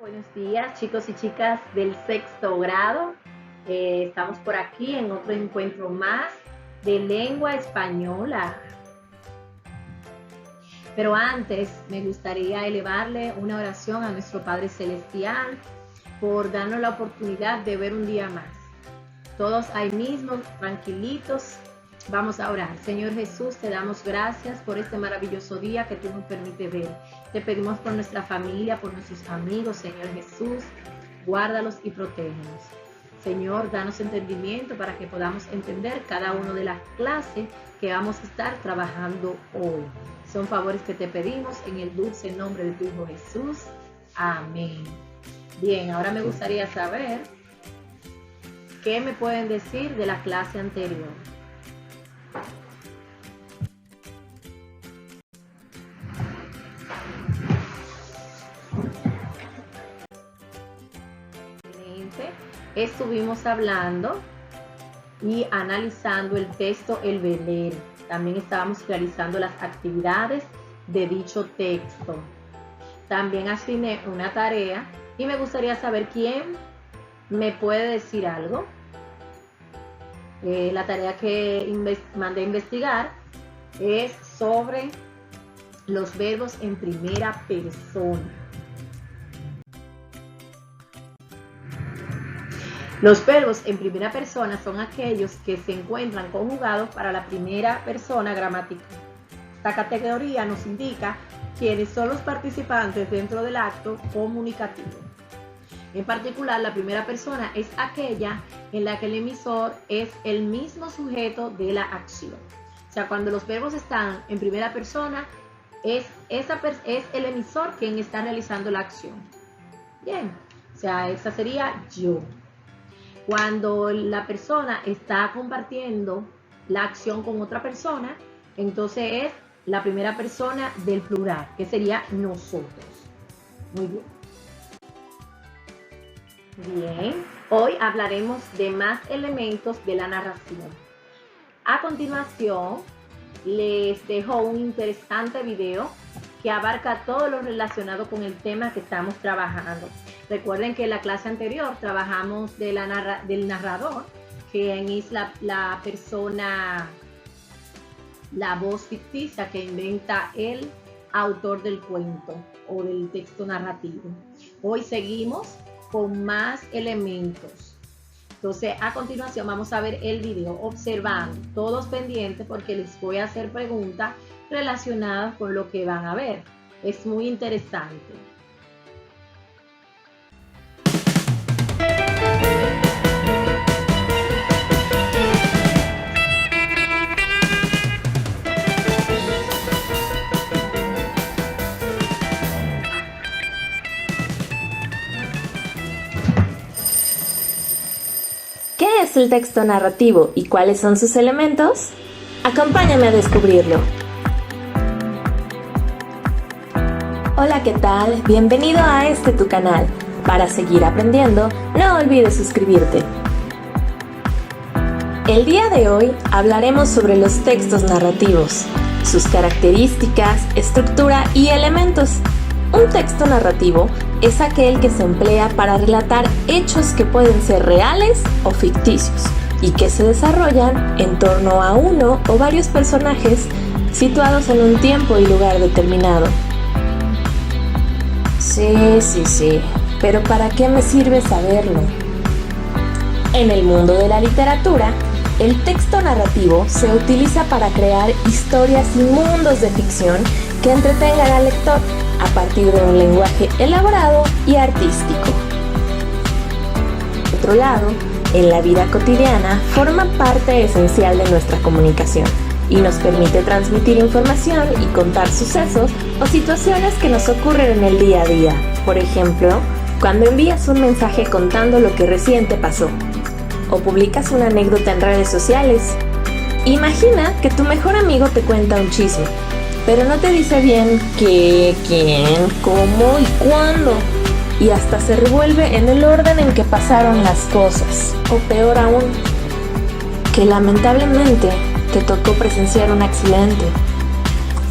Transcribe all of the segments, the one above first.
Buenos días, chicos y chicas del sexto grado. Estamos por aquí en otro encuentro más de lengua española. Pero antes me gustaría elevarle una oración a nuestro Padre Celestial por darnos la oportunidad de ver un día más. Todos ahí mismo, tranquilitos, vamos a orar. Señor Jesús, te damos gracias por este maravilloso día que tú nos permites ver. Te pedimos por nuestra familia, por nuestros amigos, Señor Jesús, guárdalos y protégenos. Señor, danos entendimiento para que podamos entender cada una de las clases que vamos a estar trabajando hoy. Son favores que te pedimos en el dulce nombre de tu Hijo Jesús. Amén. Bien, ahora me gustaría saber qué me pueden decir de la clase anterior. Estuvimos hablando y analizando el texto El Velero. También estábamos realizando las actividades de dicho texto. También asigné una tarea y me gustaría saber quién me puede decir algo. La tarea que mandé a investigar es sobre los verbos en primera persona. Los verbos en primera persona son aquellos que se encuentran conjugados para la primera persona gramatical. Esta categoría nos indica quiénes son los participantes dentro del acto comunicativo. En particular, la primera persona es aquella en la que el emisor es el mismo sujeto de la acción. O sea, cuando los verbos están en primera persona, es el emisor quien está realizando la acción. Bien, o sea, esa sería yo. Cuando la persona está compartiendo la acción con otra persona, entonces es la primera persona del plural, que sería nosotros. Muy bien. Bien, hoy hablaremos de más elementos de la narración. A continuación, les dejo un interesante video que abarca todo lo relacionado con el tema que estamos trabajando. Recuerden que en la clase anterior trabajamos del narrador, que es la persona, la voz ficticia que inventa el autor del cuento o del texto narrativo. Hoy seguimos con más elementos. Entonces, a continuación vamos a ver el video observando, todos pendientes porque les voy a hacer preguntas relacionadas con lo que van a ver. Es muy interesante. ¿Qué es el texto narrativo y cuáles son sus elementos? Acompáñame a descubrirlo. Hola, ¿qué tal? Bienvenido a tu canal. Para seguir aprendiendo, no olvides suscribirte. El día de hoy hablaremos sobre los textos narrativos, sus características, estructura y elementos. Un texto narrativo es aquel que se emplea para relatar hechos que pueden ser reales o ficticios y que se desarrollan en torno a uno o varios personajes situados en un tiempo y lugar determinado. Sí, pero ¿para qué me sirve saberlo? En el mundo de la literatura, el texto narrativo se utiliza para crear historias y mundos de ficción que entretengan al lector a partir de un lenguaje elaborado y artístico. Por otro lado, en la vida cotidiana forma parte esencial de nuestra comunicación y nos permite transmitir información y contar sucesos o situaciones que nos ocurren en el día a día. Por ejemplo, cuando envías un mensaje contando lo que recién te pasó o publicas una anécdota en redes sociales. Imagina que tu mejor amigo te cuenta un chisme, pero no te dice bien qué, quién, cómo y cuándo. Y hasta se revuelve en el orden en que pasaron las cosas. O peor aún, que lamentablemente te tocó presenciar un accidente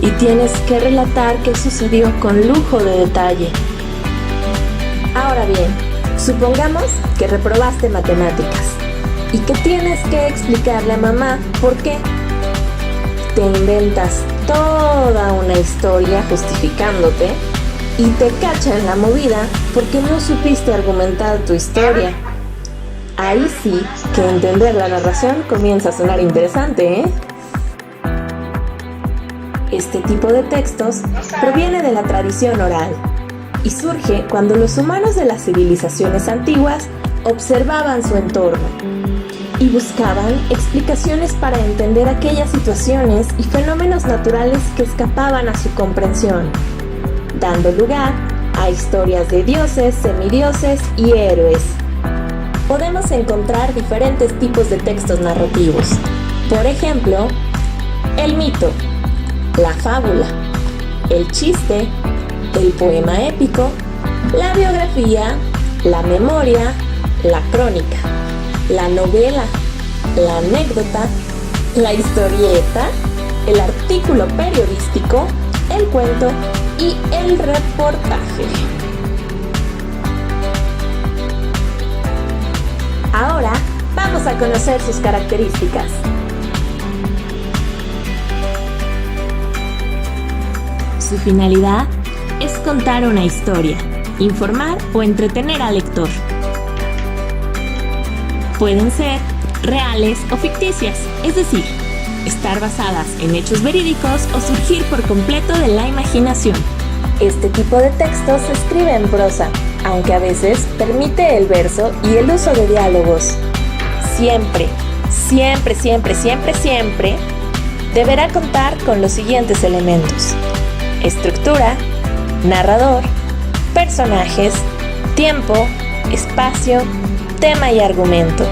y tienes que relatar qué sucedió con lujo de detalle. Ahora bien, supongamos que reprobaste matemáticas y que tienes que explicarle a mamá por qué. Te inventas toda una historia justificándote y te cacha en la movida porque no supiste argumentar tu historia. Ahí sí que entender la narración comienza a sonar interesante, ¿eh? Este tipo de textos proviene de la tradición oral y surge cuando los humanos de las civilizaciones antiguas observaban su entorno y buscaban explicaciones para entender aquellas situaciones y fenómenos naturales que escapaban a su comprensión, dando lugar a historias de dioses, semidioses y héroes. Podemos encontrar diferentes tipos de textos narrativos. Por ejemplo, el mito, la fábula, el chiste, el poema épico, la biografía, la memoria, la crónica, la novela, la anécdota, la historieta, el artículo periodístico, el cuento y el reportaje. Ahora vamos a conocer sus características. Su finalidad es contar una historia, informar o entretener al lector. Pueden ser reales o ficticias, es decir, estar basadas en hechos verídicos o surgir por completo de la imaginación. Este tipo de texto se escribe en prosa, aunque a veces permite el verso y el uso de diálogos. Siempre deberá contar con los siguientes elementos: estructura, narrador, personajes, tiempo, espacio, tema y argumento.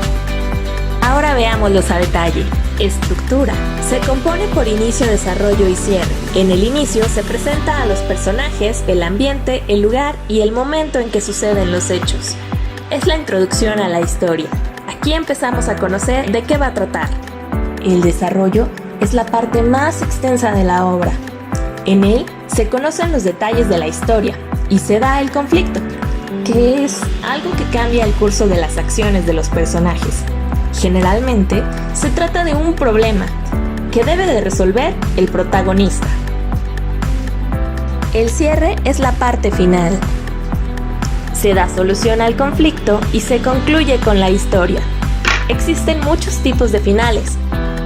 Ahora veámoslos a detalle. Estructura. Se compone por inicio, desarrollo y cierre. En el inicio se presenta a los personajes, el ambiente, el lugar y el momento en que suceden los hechos. Es la introducción a la historia. Aquí empezamos a conocer de qué va a tratar. El desarrollo es la parte más extensa de la obra. En él se conocen los detalles de la historia y se da el conflicto, que es algo que cambia el curso de las acciones de los personajes. Generalmente se trata de un problema que debe de resolver el protagonista. El cierre es la parte final. Se da solución al conflicto y se concluye con la historia. Existen muchos tipos de finales,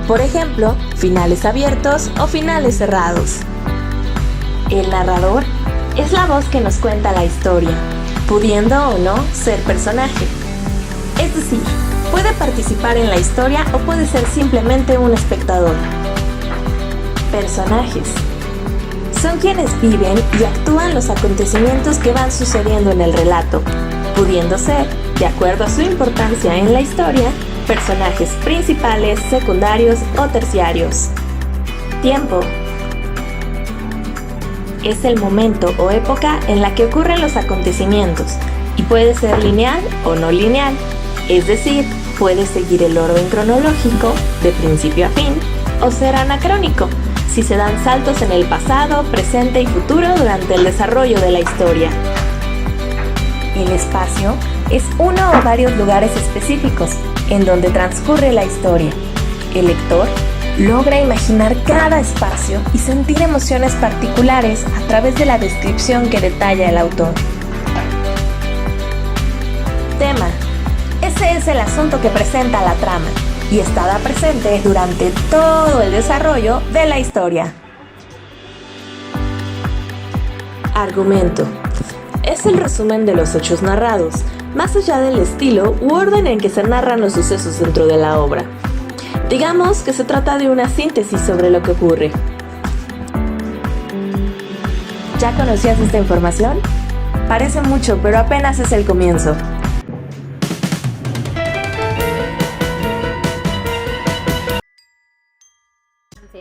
por ejemplo, finales abiertos o finales cerrados. El narrador es la voz que nos cuenta la historia, pudiendo o no ser personaje. Es decir, puede participar en la historia o puede ser simplemente un espectador. Personajes. Son quienes viven y actúan los acontecimientos que van sucediendo en el relato, pudiendo ser, de acuerdo a su importancia en la historia, personajes principales, secundarios o terciarios. Tiempo. Es el momento o época en la que ocurren los acontecimientos y puede ser lineal o no lineal, es decir, puede seguir el orden cronológico de principio a fin o ser anacrónico si se dan saltos en el pasado, presente y futuro durante el desarrollo de la historia. El espacio es uno o varios lugares específicos en donde transcurre la historia. El lector logra imaginar cada espacio y sentir emociones particulares a través de la descripción que detalla el autor. Tema. Ese es el asunto que presenta la trama y estará presente durante todo el desarrollo de la historia. Argumento. Es el resumen de los hechos narrados, más allá del estilo u orden en que se narran los sucesos dentro de la obra. Digamos que se trata de una síntesis sobre lo que ocurre. ¿Ya conocías esta información? Parece mucho, pero apenas es el comienzo.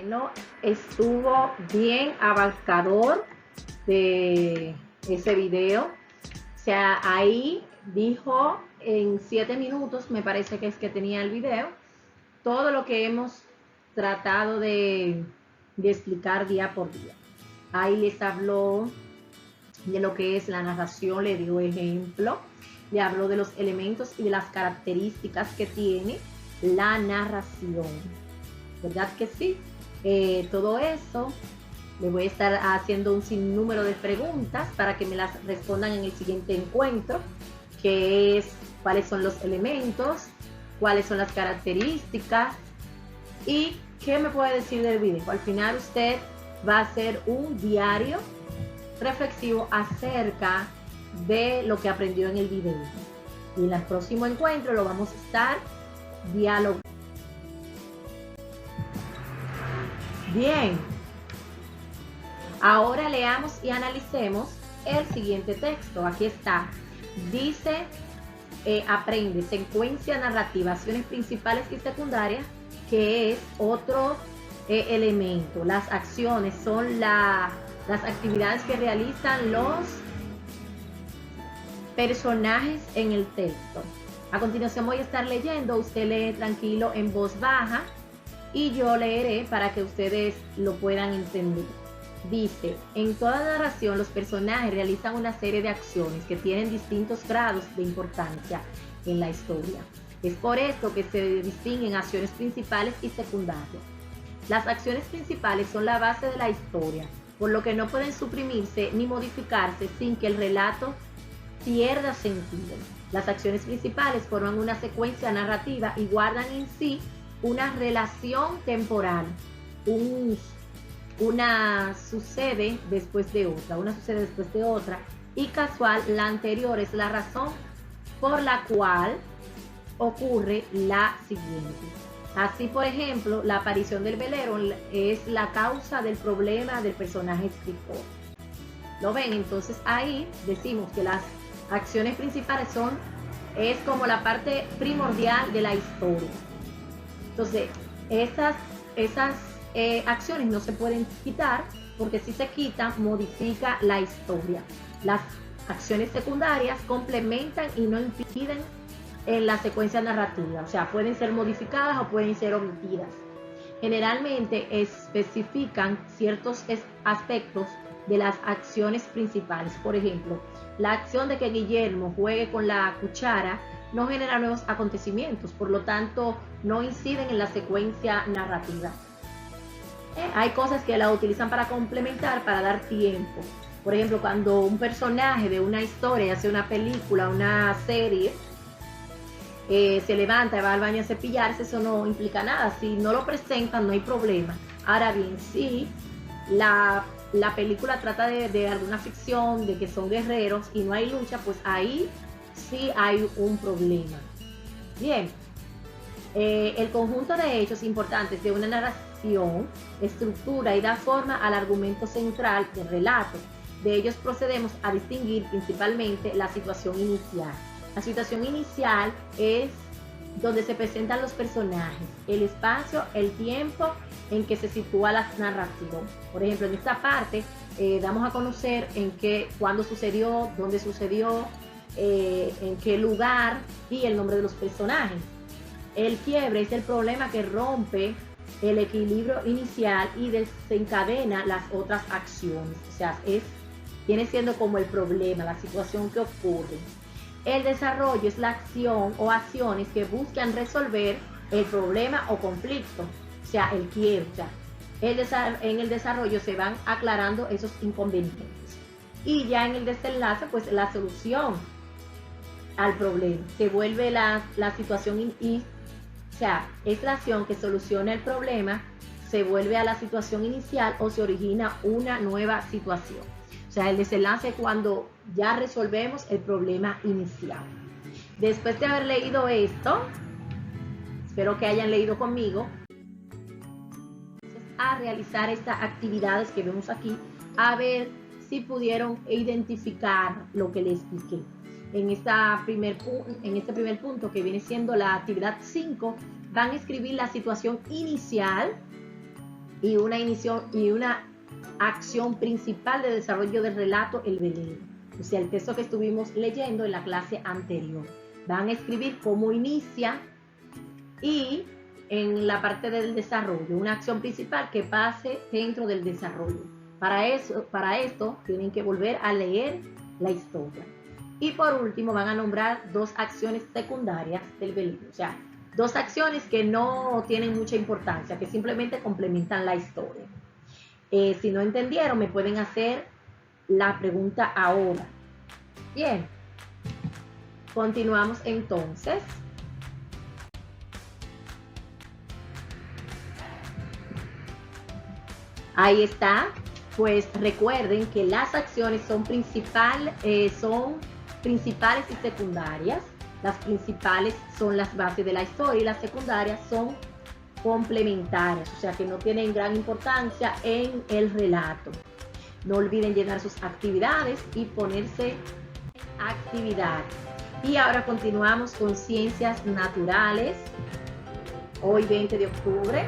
No estuvo bien abarcador de ese video. O sea, ahí dijo en 7 minutos, me parece que es que tenía el video, todo lo que hemos tratado de explicar día por día. Ahí les habló de lo que es la narración, le dio ejemplo, le habló de los elementos y de las características que tiene la narración. ¿Verdad que sí? Todo eso le voy a estar haciendo un sinnúmero de preguntas para que me las respondan en el siguiente encuentro, que es cuáles son los elementos, cuáles son las características y qué me puede decir del video. Al final usted va a hacer un diario reflexivo acerca de lo que aprendió en el video. Y en el próximo encuentro lo vamos a estar dialogando. Bien, ahora leamos y analicemos el siguiente texto. Aquí está. Dice, aprende secuencia narrativa, acciones principales y secundarias, que es otro elemento. Las acciones son las actividades que realizan los personajes en el texto. A continuación voy a estar leyendo, usted lee tranquilo en voz baja y yo leeré para que ustedes lo puedan entender. Dice, en toda narración los personajes realizan una serie de acciones que tienen distintos grados de importancia en la historia. Es por esto que se distinguen acciones principales y secundarias. Las acciones principales son la base de la historia, por lo que no pueden suprimirse ni modificarse sin que el relato pierda sentido. Las acciones principales forman una secuencia narrativa y guardan en sí una relación temporal. Una sucede después de otra, y casual, la anterior es la razón por la cual ocurre la siguiente. Así, por ejemplo, la aparición del velero es la causa del problema del personaje escritor. ¿Lo ven? Entonces ahí decimos que las acciones principales es como la parte primordial de la historia. Entonces, esas acciones no se pueden quitar, porque si se quitan, modifica la historia. Las acciones secundarias complementan y no impiden en la secuencia narrativa, o sea, pueden ser modificadas o pueden ser omitidas. Generalmente especifican ciertos aspectos de las acciones principales. Por ejemplo, la acción de que Guillermo juegue con la cuchara no genera nuevos acontecimientos, por lo tanto no inciden en la secuencia narrativa. Hay cosas que la utilizan para complementar, para dar tiempo. Por ejemplo, cuando un personaje de una historia, hace una película, una serie, se levanta y va al baño a cepillarse, eso no implica nada. Si no lo presentan, no hay problema. Ahora bien, si la película trata de alguna ficción, de que son guerreros y no hay lucha, pues ahí sí hay un problema. Bien, el conjunto de hechos importantes de una narración estructura y da forma al argumento central del relato. De ellos procedemos a distinguir principalmente la situación inicial. La situación inicial es donde se presentan los personajes, el espacio, el tiempo en que se sitúa la narración. Por ejemplo, en esta parte damos a conocer cuándo sucedió, dónde sucedió, en qué lugar y el nombre de los personajes. El quiebre es el problema que rompe el equilibrio inicial y desencadena las otras acciones. O sea, viene siendo como el problema, la situación que ocurre. El desarrollo es la acción o acciones que buscan resolver el problema o conflicto. O sea, el quiebre. O sea, en el desarrollo se van aclarando esos inconvenientes. Y ya en el desenlace, pues la solución al problema. Se vuelve la situación o sea, es la acción que soluciona el problema, se vuelve a la situación inicial o se origina una nueva situación. O sea, el desenlace es cuando ya resolvemos el problema inicial. Después de haber leído esto, espero que hayan leído conmigo, a realizar estas actividades que vemos aquí, a ver si pudieron identificar lo que les expliqué. En este primer punto, que viene siendo la actividad 5, van a escribir la situación inicial y una acción principal de desarrollo del relato, el velero. O sea, el texto que estuvimos leyendo en la clase anterior. Van a escribir cómo inicia y en la parte del desarrollo, una acción principal que pase dentro del desarrollo, Para esto tienen que volver a leer la historia. Y por último van a nombrar 2 acciones secundarias del velorio, o sea, 2 acciones que no tienen mucha importancia, que simplemente complementan la historia. Si no entendieron, me pueden hacer la pregunta ahora. Bien, continuamos entonces. Ahí está. Pues recuerden que las acciones son principales y secundarias. Las principales son las bases de la historia y las secundarias son complementarias, o sea que no tienen gran importancia en el relato. No olviden llenar sus actividades y ponerse actividad. Y ahora continuamos con ciencias naturales. Hoy 20 de octubre.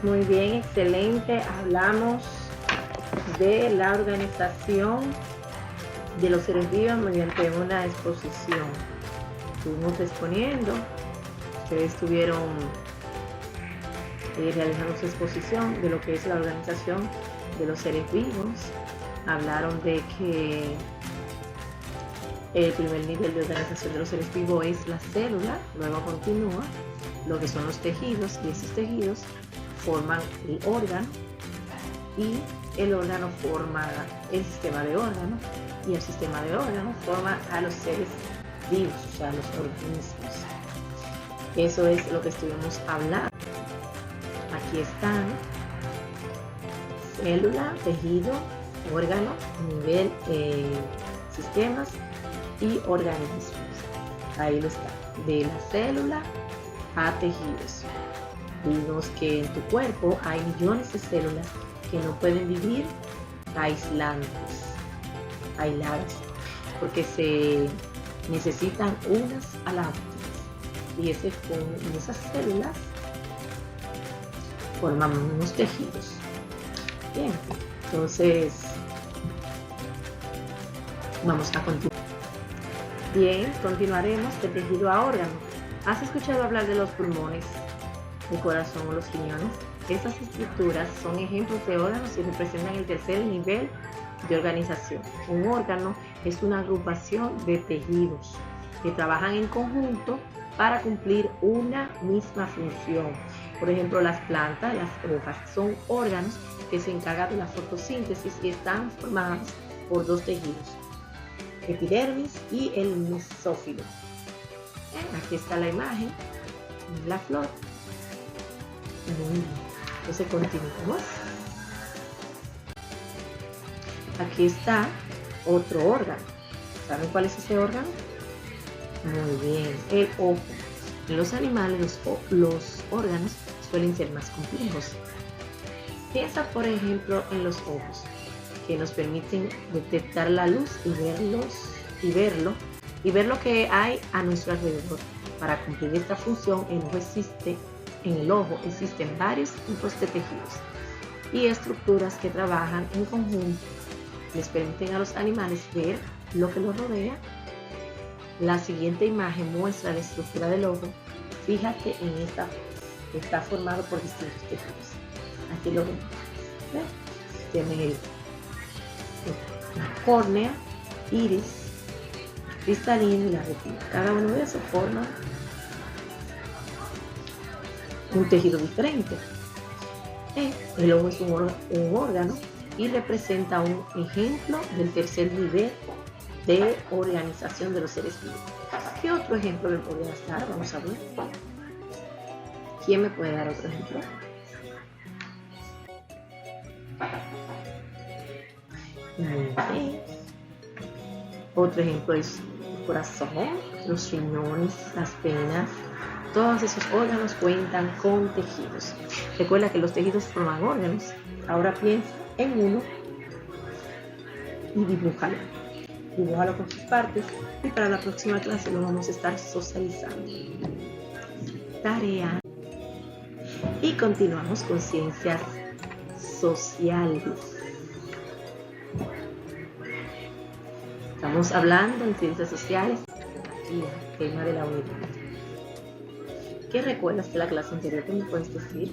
Muy bien, excelente. Hablamos de la organización de los seres vivos mediante una exposición. Estuvimos exponiendo, ustedes estuvieron realizando su exposición de lo que es la organización de los seres vivos. Hablaron de que el primer nivel de organización de los seres vivos es la célula, luego continúa lo que son los tejidos, y esos tejidos forman el órgano, y el órgano forma el sistema de órganos, y el sistema de órganos forma a los seres vivos, o sea, los organismos. Eso es lo que estuvimos hablando. Aquí están: célula, tejido, órgano, nivel, sistemas y organismos. Ahí lo está, de la célula a tejidos. Vimos que en tu cuerpo hay millones de células que no pueden vivir aisladas, porque se necesitan unas a las otras, y esas células forman unos tejidos. Bien, entonces vamos a continuar. Bien, continuaremos de tejido a órgano. ¿Has escuchado hablar de los pulmones, el corazón o los riñones? Estas estructuras son ejemplos de órganos y representan el tercer nivel de organización. Un órgano es una agrupación de tejidos que trabajan en conjunto para cumplir una misma función. Por ejemplo, las plantas, las hojas, son órganos que se encargan de la fotosíntesis y están formados por 2 tejidos: epidermis y el mesófilo. Aquí está la imagen de la flor. Muy bien. Entonces continuamos. Aquí está otro órgano. ¿Saben cuál es ese órgano? Muy bien, el ojo. En los animales los órganos suelen ser más complejos. Piensa, por ejemplo, en los ojos, que nos permiten detectar la luz y ver lo que hay a nuestro alrededor. Para cumplir esta función, en el ojo existen varios tipos de tejidos y estructuras que trabajan en conjunto. Les permiten a los animales ver lo que los rodea. La siguiente imagen muestra la estructura del ojo. Fíjate en esta, está formado por distintos tejidos. Aquí lo vemos. Tienen la córnea, iris, cristalino y la retina. Cada uno de esos forma un tejido diferente. El ojo es un órgano y representa un ejemplo del tercer nivel de organización de los seres vivos. ¿Qué otro ejemplo me podría dar? Vamos a ver. ¿Quién me puede dar otro ejemplo? Otro ejemplo es el corazón, los riñones, las venas. Todos esos órganos cuentan con tejidos. Recuerda que los tejidos forman órganos. Ahora piensa en uno y dibújalo. Dibújalo con sus partes, y para la próxima clase lo vamos a estar socializando. Tarea. Y continuamos con ciencias sociales. Estamos hablando en ciencias sociales, aquí, tema de la unidad. ¿Qué recuerdas de la clase anterior? ¿Qué me puedes decir?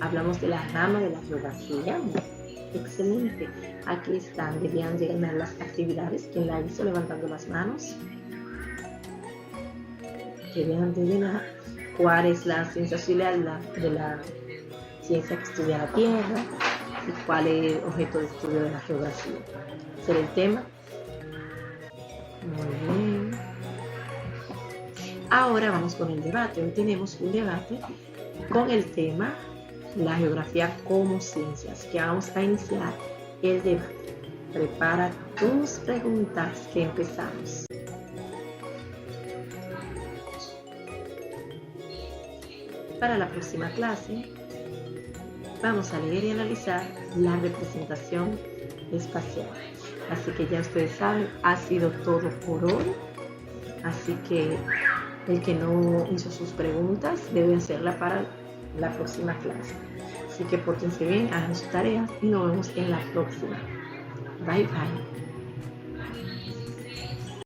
Hablamos de la rama de la geografía. Excelente. Aquí están. Debían llegar las actividades. ¿Quién la hizo? Levantando las manos. Debían adivinar cuál es la ciencia social de la ciencia que estudia la Tierra y cuál es el objeto de estudio de la geografía. ¿Ese era el tema? Muy bien. Ahora vamos con el debate. Hoy tenemos un debate con el tema la geografía como ciencias, que vamos a iniciar el debate. Prepara tus preguntas que empezamos. Para la próxima clase vamos a leer y analizar la representación espacial. Así que ya ustedes saben, ha sido todo por hoy. Así que el que no hizo sus preguntas debe hacerla para la próxima clase. Así que pórtense bien, hagan sus tareas y nos vemos en la próxima. Bye bye.